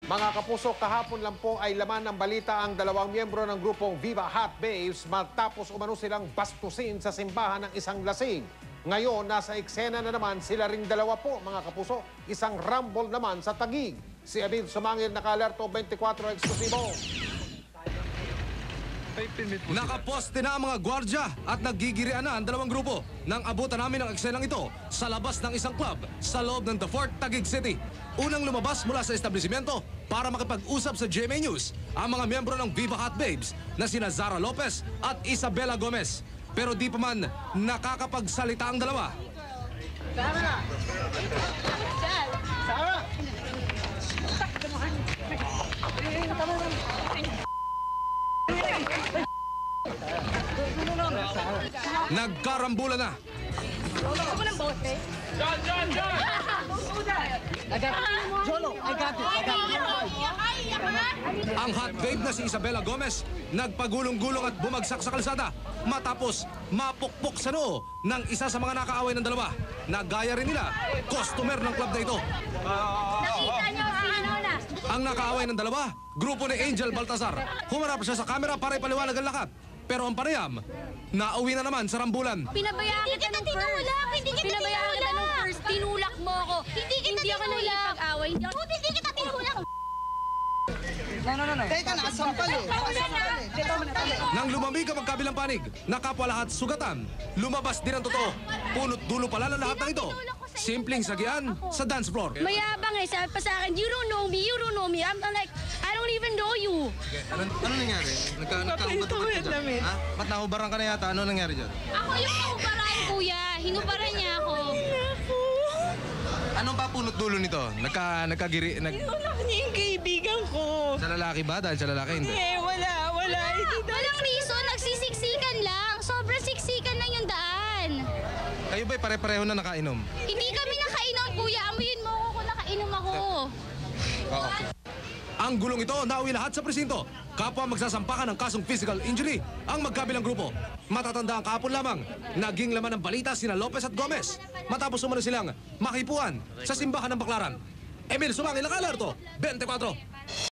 Mga kapuso, kahapon lang po ay laman ng balita ang dalawang miyembro ng grupong Viva Hot Babes matapos umano silang bastusin sa simbahan ng isang lasing. Ngayon, nasa eksena na naman sila ring dalawa po, mga kapuso. Isang rumble naman sa Taguig. Si Abid Sumangil, naka-alerto 24 eksklusibo. Nakaposte na ang mga gwardya at naggigirian na ang dalawang grupo nang abutan namin ang eksenang ito sa labas ng isang club sa loob ng The Fort, Taguig City. Unang lumabas mula sa establishmento para makipag-usap sa GMA News ang mga miyembro ng Viva Hot Babes na sina Zara Lopez at Isabela Gomez. Pero di pa man nakakapagsalita ang dalawa. Sara! Sara! Nagkarambula na. Ako ng bote. John! I got it. Jolo, I got it. Ang hot babe na si Isabela Gomez nagpagulong-gulong at bumagsak sa kalsada matapos mapukpok sa noo ng isa sa mga nakaaway ng dalawa. Nagaya rin nila, customer ng club na ito. Nakita niyo si Nona. Ang nakaaway ng dalawa, grupo ni Angel Baltazar. Humarap siya sa kamera para ipaliwanag ang lakat. Pero ang panayam, nauwi na naman sa rambulan. Pinabayaan kita nung first. Pinabayaan kita nung first. Tinulak mo ako. Hindi ako nakipag-away. Hindi kita tinulak. No. Teka, nakasampal eh. Nang lumamig ang magkabilang panig, nakapwa lahat sugatan. Lumabas din ang totoo. Punot dulo pala ng lahat ng ito. Simpleng sagian sa dance floor. Mayabang eh. Sabi pa sa akin, you don't know me. I'm like, I don't even know you. Ano nangyari? Nagkahubat-hubat ka dyan? Ha? Ba't nahubaran ka na yata? Ano nangyari dyan? Ako yung nahubaran, kuya. Hinubaran niya ako. Anong pa punot dulo nito? Nagkagiri... Tinulak niya yung kaibigan ko. Sa lalaki ba? Dahil sa lalaki hindi? Eh, wala. Walang reason. Nagsisiksikan lang. Sobrang siksikan lang yung daan. Kayo ba'y pare-pareho na nakainom? Hindi kami nakainom, kuya. Amuyin mo ako kung nakainom ako. Oo. Ang gulong ito, nauwi lahat sa presinto. Kapwa magsasampakan ng kasong physical injury ang magkabilang grupo. Matatanda ang kahapon lamang, naging laman ng balita sina Lopez at Gomez. Matapos umano silang makipuan sa simbahan ng Baclaran. Emil Sumangil, naka-alerto, 24.